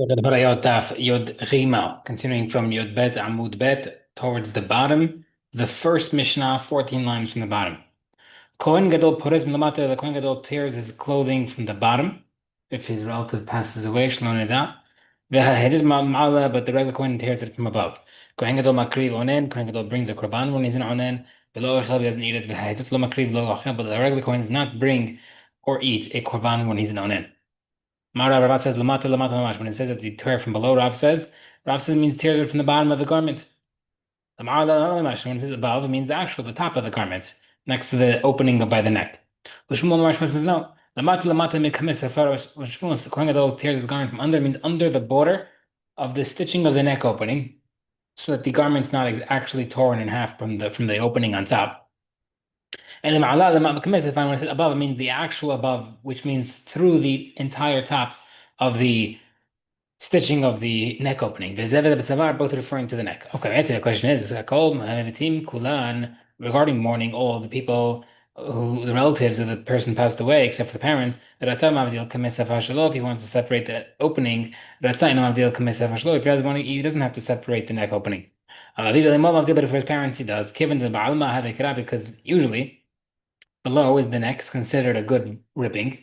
The Horayot Daf Yod Rima, continuing from Yod Bet Amud Bet towards the bottom, the first Mishnah, 14 lines from the bottom. Kohen Gadol Porez Mlamata, the Kohen Gadol tears his clothing from the bottom if his relative passes away, Shlon Nida. V'hahedid Ma'ala, but the regular Kohen tears it from above. Kohen Gadol Makriv Onen, Kohen Gadol brings a korban when he's in Onen, below Echel, he doesn't eat it. V'hahedid Lo Makriv Lo Ochel, but the regular Kohen does not bring or eat a korban when he's in Onen. Mara Rav says lamata lamata mamash. When it says that the tear from below, Rav says it means tears it from the bottom of the garment. The Mara mamash. When it says above, it means the actual, the top of the garment, next to the opening by the neck. Shmuel mamash says no. Lamata lamata mekamis hafaros. When Shmuel Kohen Gadol tears his garment from under, it means under the border of the stitching of the neck opening, so that the garment's not actually torn in half from the opening on top. And the ma'ala, the ma'akamis, if I want to say above, it means the actual above, which means through the entire top of the stitching of the neck opening. Vezev and Besavar, both referring to the neck. Okay, the question is, Kulan, regarding mourning all the people the relatives of the person passed away, except for the parents, if he wants to separate the opening, he doesn't have to separate the neck opening. But for his parents, he does. Given the Ba'alma because usually below is the neck is considered a good ripping.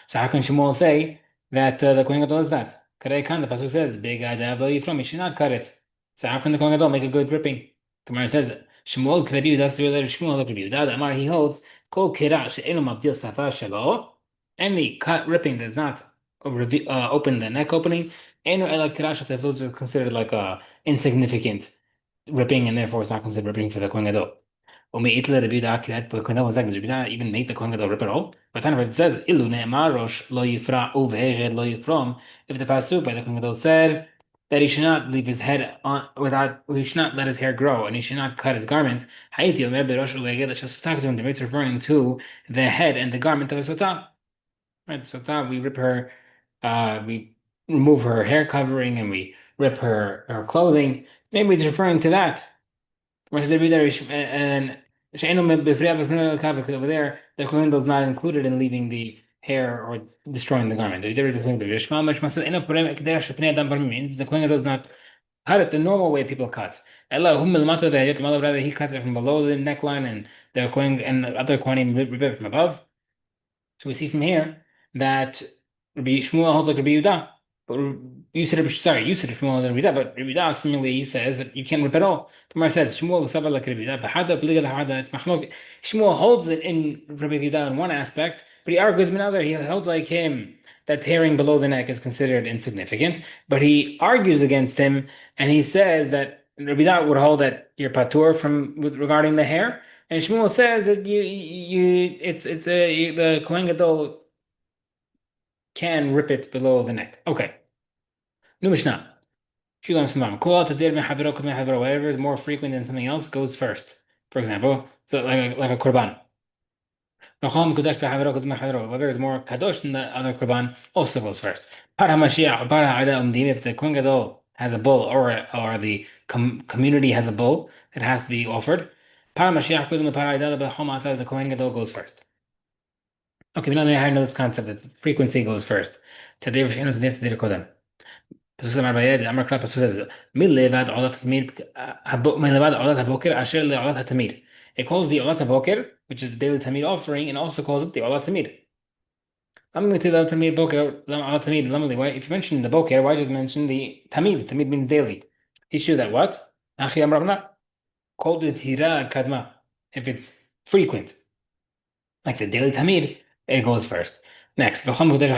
So how can Shmuel say that the Kohen Gadol is that? Kadei Khan, the pasuk says, "Big guy lo yifrom." He should not cut it. So how can the Kohen Gadol make a good ripping? The Gemara says, "Shmuel K'Rabbi that's the related Shmuel K'Rabbi Yehuda." Amar he holds kol kira she'enu mavdil safa shelo. Any cut ripping that does not open the neck opening, enu ela kira those are considered like a insignificant ripping, and therefore it's not considered ripping for the Kohen Gadol. ومئتل ربي دا كلات بكنا وزاك مش بدا even make the Kohen Gadol rip it all. But then it says إلو نأمر روش lo yifra uveged lo yifrom. If the pasuk by the Kohen Gadol said that he should not leave his head on without he should not let his hair grow and he should not cut his garment. Hayiti omer berosh uveged l'shasotah to him. The it's referring to the head and the garment of a sotah. Right, sotah we rip her, we remove her hair covering and we rip her clothing. Maybe it's referring to that. Whereas the reader and over there, the Kohen is not included in leaving the hair or destroying the garment. The Kohen does not cut it the normal way people cut. Rather, he cuts it from below the neckline, and the Kohen and the other Kohanim rip it from above. So we see from here that Rabbi Shmuel holds like Rabbi Yehuda. But you said Shmuel holds like Rabbi Yehuda, but Rabbi Yehuda seemingly says that you can't rip at all. The Gemara says Shmuel Saba like Rabbi Yehuda, but Hada B'liga Hada it's Machlok. Shmuel holds it in Rabbi Yehuda in one aspect, but he argues in another. He holds like him that tearing below the neck is considered insignificant, but he argues against him and he says that Rabbi Yehuda would hold that you're patur from regarding the hair. And Shmuel says that the Kohen Gadol can rip it below the neck. Okay. New Mishnah. Shulam Samam. Whatever is more frequent than something else goes first. For example, so like a korban. Whatever is more kadosh than the other korban also goes first. If the Kohen Gadol has a bull or the community has a bull that has to be offered, the Kohen Gadol goes first. Okay, we know this concept that frequency goes first. פסוק אמר קרא פסוק הזה מלבד עולת הבוקר אשר לעולת התמיר. It calls the עולת הבוקר, which is the daily tamid offering, and also calls it the עולת תמיר. If you mention the boker, why just mention the tamid? Tamid means daily. Teach you that what? Called the tira kadma. If it's frequent, like the daily tamid, it goes first. Next, something is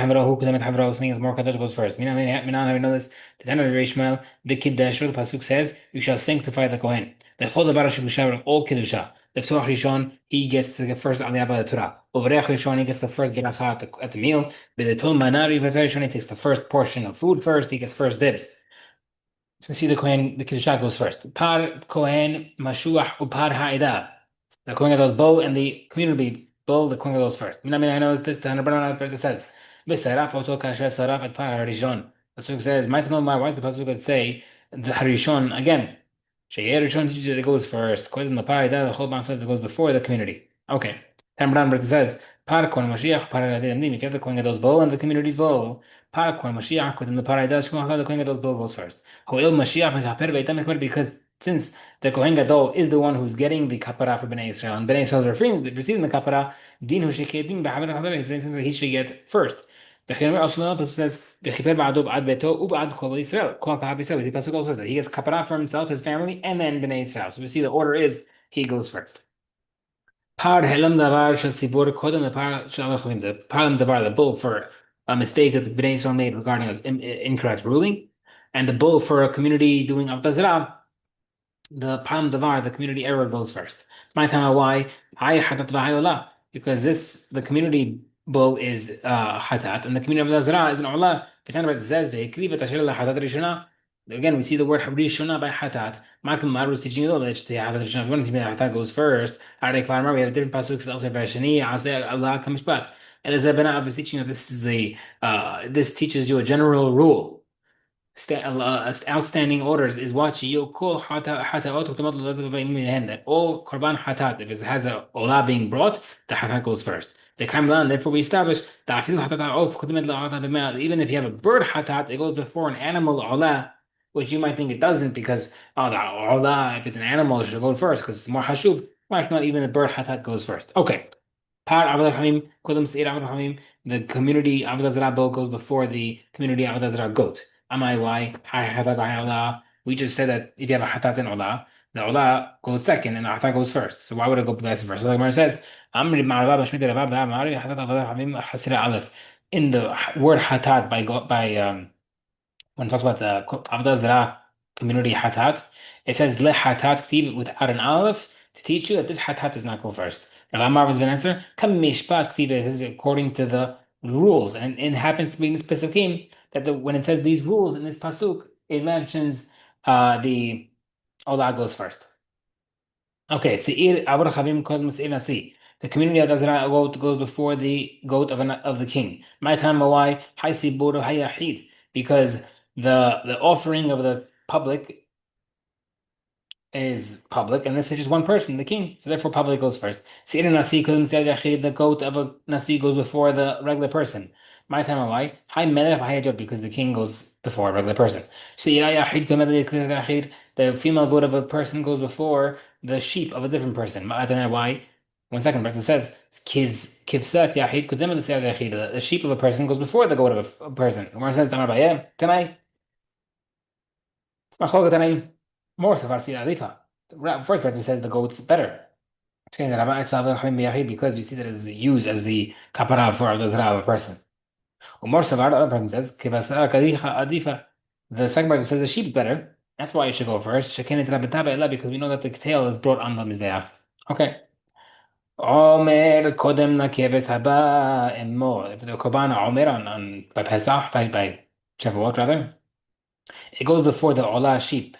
more kadosh goes first. I know this. The Tana of Rishmael, the Kiddush, the pasuk says, "You shall sanctify the Kohen." The Chol Dabar all Kiddusha. The Tzorach Rishon, he gets the first Aliyah by the Torah. Overech Rishon, he gets the first Beracha at the meal. The Tol Manari Rishon, he takes the first portion of food first. He gets first dibs. So we see the Kohen, the Kiddusha goes first. Par Kohen Mashuach Upar Ha'ida. The Kohen goes bull and the community bull, the Kohen goes first. I know this, the Hanabaran says, V'saraf oto kasher saraf et par harishon. The Pasuk says, why does the Pasuk say the harishon again? Sheyer Rishon teaches that it goes first. Kohen the par ha'ida, the Chol Ba'asad that goes before the community. Okay. Then Brown Brett says, Par Kohen Mashiach, Par Adim, if you have the Kohen Gadol's bowl and the community's bowl, Par Kohen Mashiach, within the Paraidas, the Kohen Gadol's bowl goes first. Ho'il Mashiach, Mekaper, Veitam Mekaper, because since the Kohen Gadol is the one who's getting the kapara for Bnei Israel, and Bnei Israel is receiving the kapara, Din Hu Shekedim, B'Haber HaBer, he should get first. The Chaymer also says, V'chiper ba'adu b'ad beto, u'b'ad chol Yisrael. Kol Kahab Yisrael, the Pasuk also says that he gets kapara for himself, his family, and then Bnei Israel. So we see the order is, he goes first. Par Helam Davar Shel Sibur Kodem, the Par Shel Avachim, the Parlam Davar, the bull for a mistake that the Bnei Israel made regarding an incorrect ruling, and the bull for a community doing Avodah Zarah, the Palm Davar, the community error goes first. My time why I hatat v'hayola, because this the community bull is hatat and the community of Nazara is an ola. Again, we see the word rishona by hatat. Michael Mar was teaching you that the hatat rishona. If you want to see that hatat goes first, Arei Kvar we have different pasuk also by Shani, Aseh Allah Kamishpat. And as Abena was teaching you, this is a this teaches you a general rule outstanding orders is what you call that all korban hatat, if it has a olah being brought, the hatat goes first. The kamlan, therefore we establish that even if you have a bird hatat, it goes before an animal olah, which you might think it doesn't because the olah, if it's an animal, it should go first because it's more hashub. Why not even a bird hatat goes first? Okay. Par Avodah Hamim, Kodam Seir Avodah Hamim, the community Avodah Zarah bill goes before the community Avodah Zarah goat. Amai why? We just said that if you have a hatat and olah, the olah goes second and the hatat goes first. So why would it go vice versa? So the Gemara says, Amri Ma'arava Bashmit Rava Ba'amari Hatat Avodah Hamim Hasira Aleph. In the word hatat by when it talks about the Avodah Zarah community hatat, it says le hatat ktib without an aleph to teach you that this hatat does not go first. Rav Amar was an answer. Kam mishpat ktib, it is according to the rules, and it happens to be in this pesukim that when it says these rules in this pasuk, it mentions the olah goes first. Okay, seir avor chavim kol seir nasi. The community of Azra goat goes before the goat of the king. My time why haisi bodo hayahid, because the offering of the public is public, and this is just one person, the king. So therefore, public goes first. Seir nasi the goat of a nasi goes before the regular person. My time why hay melech hayajot, because the king goes before a regular person. Seir yahid the female goat of a person goes before the sheep of a different person. Why? One second, but it says kivsat yahid kudem yahid. The sheep of a person goes before the goat of a person. Gemara says Tamar Bayeh Tanai. Machlok Tanai. More Safarsi Alifa. First part it says the goat's better. Because we see that it is used as the kapara for the zra of a person. Umar Savar, the other person says kivasa kadicha adifa. The second part says the sheep better. That's why you should go first. Because we know that the tail is brought on the mizbeach. Okay. Omer kodem na keves haba emo. If the korban omer on by Pesach by Shavuot rather, it goes before the olah sheep.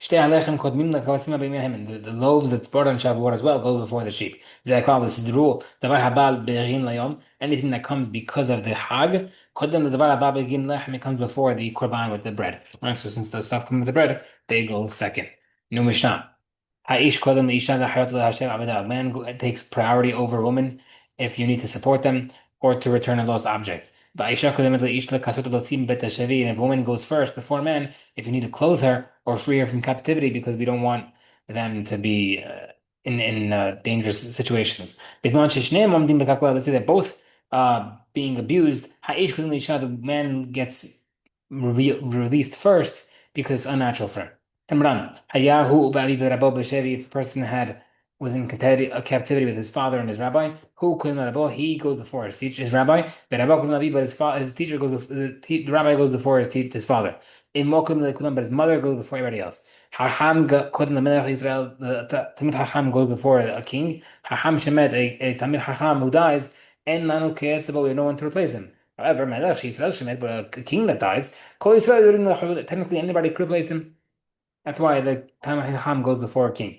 Shtei halechem kodmim lekavasim b'mehem. And the loaves that's brought on Shavuot as well go before the sheep. This is the rule. Davar haba be'erin layom. Anything that comes because of the hag, kodem the davar haba be'egin lechem. It comes before the korban with the bread. Right? So since the stuff comes with the bread, they go second. New Mishnah. Ha'ish kodem le'isha lahayot le'Hashem abedah. Man takes priority over woman if you need to support them or to return a lost object. Va'isha kodem le'ish lekasot le'tzim bet hashavi. And if woman goes first before man, if you need to clothe her or free her from captivity because we don't want them to be in dangerous situations. Let's say that both being abused, ha'ish kodem le'isha, the man gets released first because it's unnatural for him. Tamran, Hayahu Ubavi Rabbo Beshevi, if a person was in captivity with his father and his rabbi, who couldn't Rabbo, he goes before his teacher, his rabbi, but Rabbo couldn't but his teacher goes before, the rabbi goes before his father. In Mokum Lekulam, but his mother goes before everybody else. Hacham couldn't the Melech Israel, the Tamir Hacham goes before a king. Hacham Shemet, a Tamir Hacham who dies, and Nanu Keetzabo, we have no one to replace him. However, Melech Israel Shemet, but a king that dies, Kol Israel, technically anybody could replace him. That's why the Tamil Chacham goes before a king.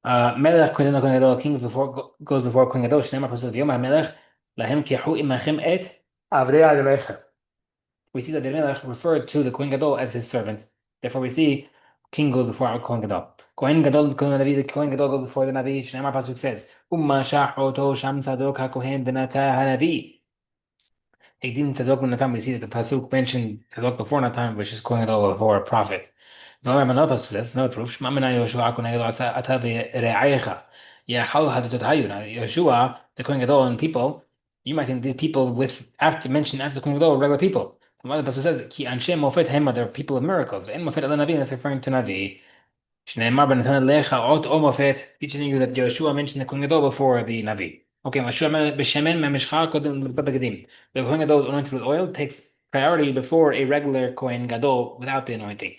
Melech Kohen Gadol, king goes before Kohen Gadol. Shneimar Pasuk V'Yom HaMelech Lahem Kihu Imachem Et Avrei Adonaicha. We see that the Melech referred to the Kohen Gadol as his servant. Therefore, we see king goes before Kohen Gadol. Kohen Gadol, Kohen Navi, the Kohen Gadol goes before the Navi. Shneimar pasuk says, "Umma shachoto sham tzadok hakohen benatah hanavi." Higdin tzadok benatan. We see that the pasuk mentioned tzadok before Natan, which is Kohen Gadol before a prophet. V'omer another pasuk says, no proof. Shema mina Yoshua Kohen Gadol ata v're'ayecha. Yachal hadutot hayu. Now Yoshua, the Kohen Gadol, and people, you might think these people with after mentioned after the Kohen Gadol are regular people. The pasuk says, "Ki anshe mofet hema," they're people of miracles. And mofet ala navi, that's referring to Navi. Shneimar benatan lecha ot o mofet, teaching you that Yoshua mentioned the Kohen Gadol before the Navi. Okay, Yoshua b'shemen memishcha kodem b'begadim. The Kohen Gadol anointed with oil takes priority before a regular Kohen Gadol without the anointing.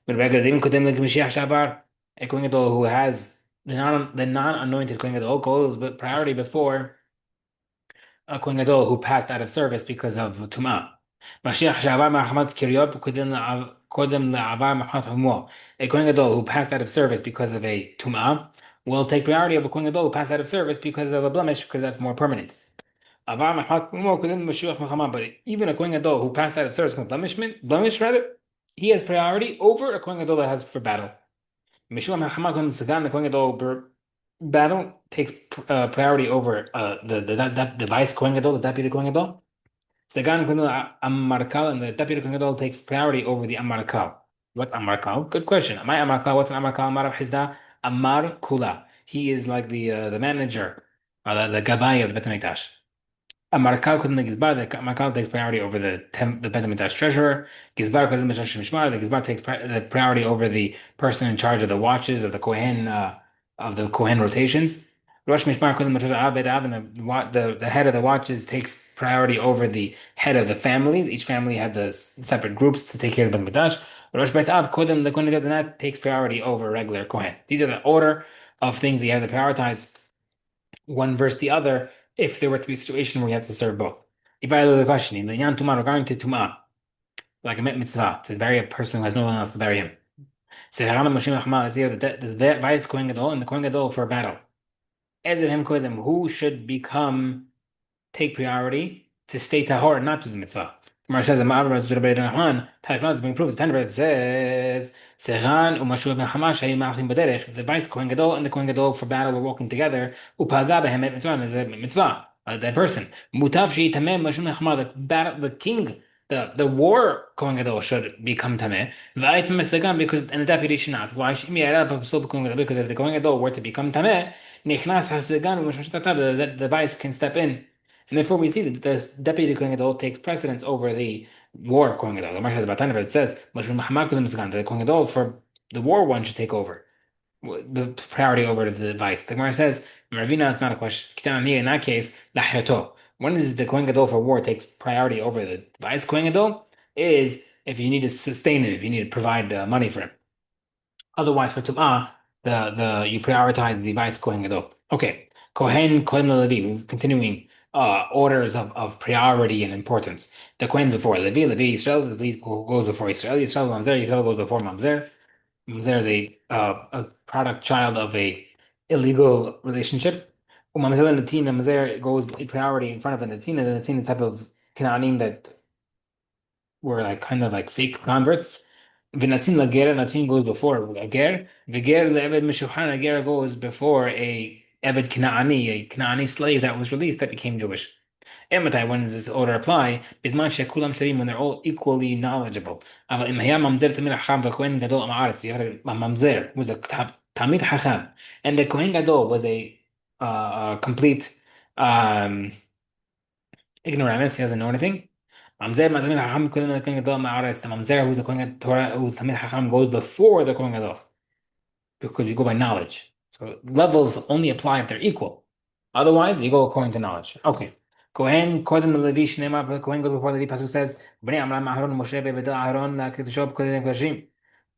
والباقي قدام لك Mashiach Shabar, a Kohen Gadol who has the non-anointed Kohen Gadol goes but priority before a Kohen Gadol who passed out of service because of Tumah. Mashiach Shabar Mahamat Kiryot Kodem La'avar Mahamat Humo. A Kohen Gadol who passed out of service because of a Tumah will take priority of a Kohen Gadol who passed out of service because of a blemish, because that's more permanent. Avar Mahamat Humo Kodem Mashiach Mahamat. But even a Kohen Gadol who passed out of service with blemish rather, he has priority over a Kohen Gadol that has for battle. Mishua Mahamakon Sagan, the Kohen Gadol battle takes priority over the vice Kohen Gadol, the deputy Kohen Gadol. Sagan Kohen Amarkal, and the deputy Kohen Gadol takes priority over the Amarkal. What Amarkal? Good question. My Amarkal, what's an Amarkal? Amar Hizda Amar Kula. He is like the manager, the Gabay of the Bet HaMikdash. Amarkal couldn't make Gizbar. The Amarkal takes priority over the Bet HaMikdash treasurer. Gizbar couldn't make Mishmar. The Gizbar takes the priority over the person in charge of the watches of the Kohen rotations. Rosh Mishmar couldn't make Abed Ab, and the head of the watches takes priority over the head of the families. Each family had the separate groups to take care of the Bet HaMikdash. Rosh Bet Av Kodem, the Kohen Gadol, that takes priority over regular Kohen. These are the order of things that you have to prioritize one versus the other if there were to be a situation where you have to serve both. The question, regarding to Tumah, like a mitzvah, to bury a person who has no one else to bury him. The vice Kohen Gadol and the Kohen Gadol for a battle. Who should take priority to stay tahor, not to the mitzvah. Gemara says, Tashma is being proved. The Tanna says, Seran u'Mashu ben Hamash hayu ma'achim b'derech. The vice Kohen Gadol and the Kohen Gadol for battle were walking together. Upaga behem et mitzvah. There's a mitzvah. That person. Mutav she'itameh Mashu ben Hamash. The king, the war Kohen Gadol should become tameh. V'ayit mesagan, because and the deputy should not. Why? Because if the Kohen Gadol were to become tameh, nichnas hasagan, the vice can step in. And therefore, we see that the deputy Kohen Gadol takes precedence over the war Kohen Gadol. The Gemara says about it says the Kohen Gadol for the war one should take over the priority over the vice. The Gemara says Ravina is not a question. In that case, lahyato. When is the Kohen Gadol for war takes priority over the vice Kohen Gadol is if you need to sustain him, if you need to provide money for him. Otherwise, for Tum'ah, you prioritize the vice Kohen Gadol. Okay, Kohen Levi. Continuing orders of priority and importance. The Kohen before Levi, Israel. Levi goes before Israel. Israel goes before Mamzer. Mamzer is a product child of a illegal relationship. Mamzer and Natin, Mamzer goes priority in front of the Natin, and the Natin is type of Canaanim that were like kind of like fake converts. V'natin lager, natin goes before lager. V'ger le'eved meshuchan, a ger goes before a eved Kanaani slave that was released that became Jewish. Ematai, when does this order apply? Bisman shekulam sharim, when they're all equally knowledgeable. Aval im hayam mamzer tamid hacham v'kohen gadol am haaretz. You had a mamzer who was a tamid hacham, and the kohen gadol was a complete ignoramus. He doesn't know anything. Mamzer Tamid Hacham Kohen the Kohen Gadol Ma'aretz. The Mamzer who's the Kohen Torah who's Tamid Hacham goes before the Kohen Gadol because you go by knowledge. So levels only apply if they're equal. Otherwise, you go according to knowledge. Okay. Kohen Kodem Levi Shnema, but Kohen goes before Levi. Pasuk says, "Bnei Amram Aharon Moshe beBedel Aharon LaKedoshot Kodem Kodashim."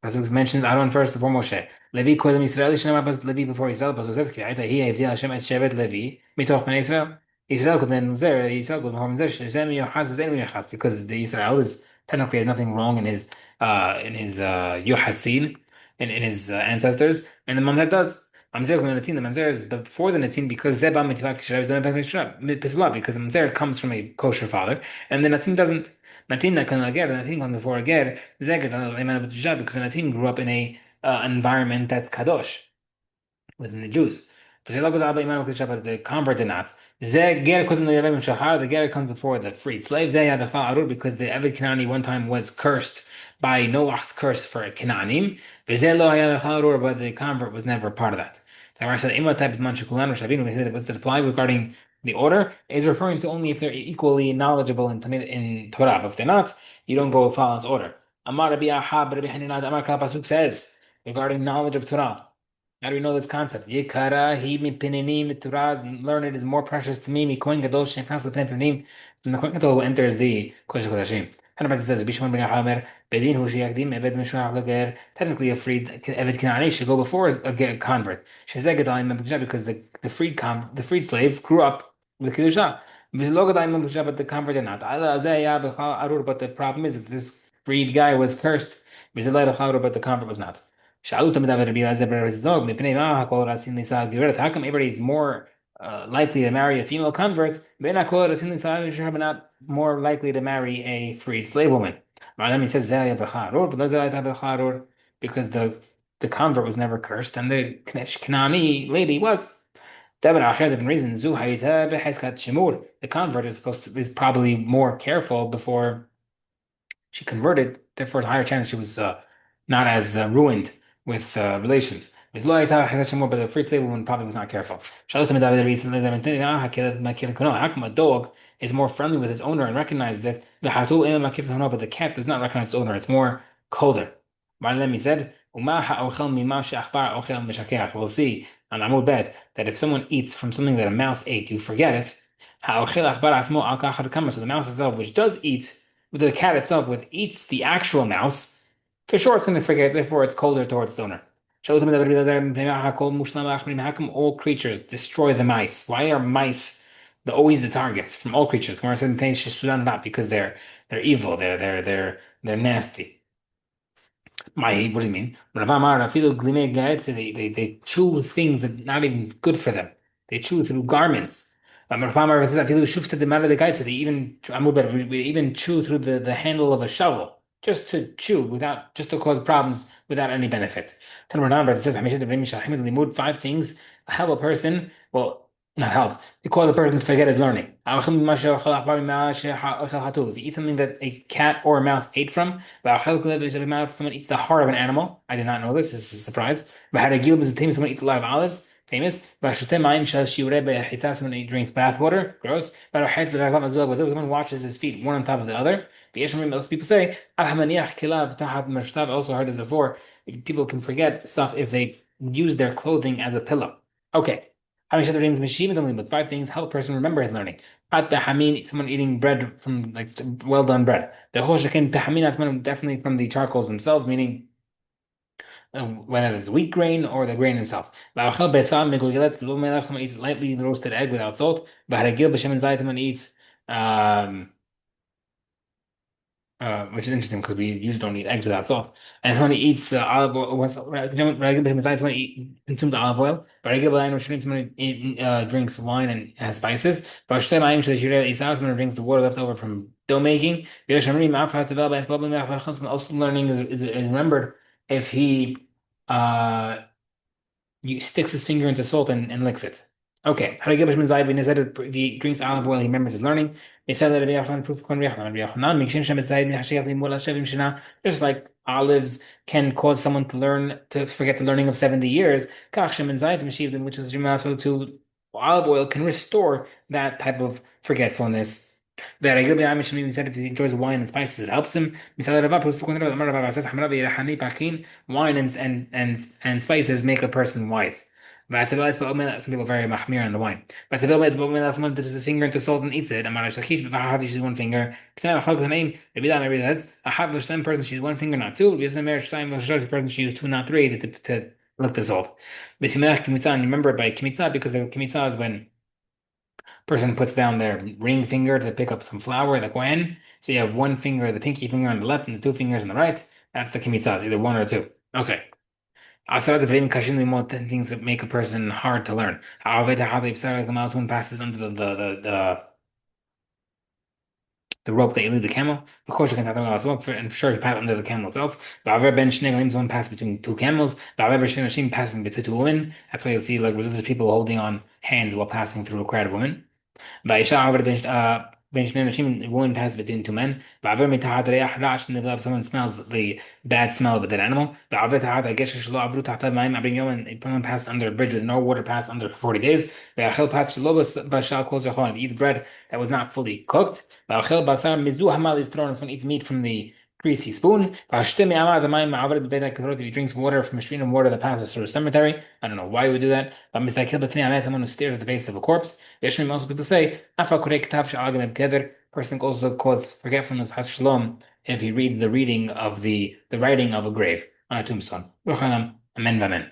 Pasuk mentions Aaron first before Moshe. Levi Kodem Israel Shnema, but Levi before Israel. Pasuk says, "Ki Aita Hi Avdil Hashem et Shevet Levi mitoch Bnei Israel." Israel could then Israel goes before Mizeh, because the Israel is technically has nothing wrong in his Yohasin in his ancestors, and the Mamzer does. Mamzer the Mamzer is before the Natin because Zeba Mitivak Shirav is because the Mamzer comes from a kosher father, and the Natin doesn't. Natin Nakan Ager, the Natin comes before Ager, Zeget because the Natin grew up in a environment that's kadosh within the Jews. The convert did not. The ger comes before the freed slave. Because the Eved Kanani one time was cursed by Noah's curse for Canaanim. But the convert was never part of that. The Gemara said, "Ima type of manchukulan," which Rabbeinu said was to apply regarding the order, is referring to only if they're equally knowledgeable in Torah. But if they're not, you don't go follow its order. Amar Rabbi Aha, Rabbi Hanina, Amar Pasuk says regarding knowledge of Torah. How do we know this concept? Yikara hi mipinini mituraz. Learned is more precious to me. Mi kohen gadol sheknas lepnei pinim. From the kohen gadol who enters the kodesh kodashim. Hanabat says, Bishman ben Yahamer, bedin hu sheyakdim eved mishrav lager. Technically, a freed eved Kanaani should go before a convert. Shezeh gadayim mebukshah, because the freed slave grew up with kedusha. V'zelo gadayim mebukshah, but the convert did not. Ala azeh ya b'chal arur. But the problem is that this freed guy was cursed. V'zelo b'chal arur, but the convert was not. How come everybody is more likely to marry a female convert, but not more likely to marry a freed slave woman? He says because the convert was never cursed and the Kanani lady was. The reason the convert is probably more careful before she converted, therefore, a higher chance she was not as ruined with relations. But the free slave woman probably was not careful. How come a dog is more friendly with its owner and recognizes it, but the cat does not recognize its owner? It's more colder. He said, we'll see on Amud Bet that if someone eats from something that a mouse ate, you forget it. So the mouse itself, which does eat, the cat itself, which eats the actual mouse, for sure it's going to forget, therefore it's colder towards its owner. How come all creatures destroy the mice? Why are mice always the targets from all creatures? Not because they're evil, they're nasty. What do you mean? They chew things that are not even good for them. They chew through garments. They even chew through the handle of a shovel just to chew without just to cause problems without any benefit. It says 5 things help a person. Well, not help. They cause a person to forget his learning. If you eat something that a cat or a mouse ate from, if someone eats the heart of an animal, I did not know this. This is a surprise. Someone eats a lot of olives. Famous. Someone drinks bath water. Gross. Someone washes his feet one on top of the other. Most people say, I also heard this before. People can forget stuff if they use their clothing as a pillow. Okay. But 5 things help a person remember his learning. Someone eating bread from like well done bread. Definitely from the charcoals themselves, meaning whether it's wheat grain or the grain itself. Someone eats lightly roasted egg without salt. Someone eats which is interesting because we usually don't eat eggs without salt. And someone eats olive oil, someone consumes olive oil, but someone drinks wine and has spices. Someone drinks the water left over from dough making. Also, learning is remembered if he sticks his finger into salt and licks it. Okay. If he drinks olive oil, he remembers his learning. Just like olives can cause someone to forget the learning of 70 years, which is also to olive oil can restore that type of forgetfulness. That even said if he enjoys wine and spices, it helps him. Wine and spices make a person wise. Some people are very mahmir on the wine. But someone dips his finger into salt and eats it. She's one finger. Maybe says a person she's one finger, not two. Person she used two, not three to lick the salt. Remember by kimitza because the kimitza is when person puts down their ring finger to pick up some flour, the Kohen. So you have one finger, the pinky finger on the left, and the 2 fingers on the right. That's the kimitzah, either one or two. Okay. Asar the things that make a person hard to learn. One passes under the the rope that you lead the camel. Of course, you can have and for sure to pass under the camel itself. Ba'aver ben shnei galim, one pass between two camels. Ba'aver ben shnei nashim, passing between two women. That's why you'll see like religious people holding on hands while passing through a crowd of women. Va'isha عبر بين شنين نشيم, woman passes between two men. بعبر من تحت رياح رعش, if someone smells the bad smell of a dead animal. بعبر تحت جيش شلو عبرو تحت ماء عبرين يوم, if someone passed under a bridge with no water passed under for 40 days. بأخل بات شلو بس بشال كوز يخون, eat bread that was not fully cooked. بأخل بصار مزوح مال is thrown, someone eats meat from the greasy spoon. بعشتمي عماد ماء عبر ببيت كثرت, if he drinks water from a stream of water that passes through a cemetery. I don't know why you would do that. But مستكيل بثني عماد, someone who stares at the face of a corpse. Yeshmim, also people say, person also cause forgetfulness, has shalom, if you read the reading of the writing of a grave on a tombstone. Amen, amen.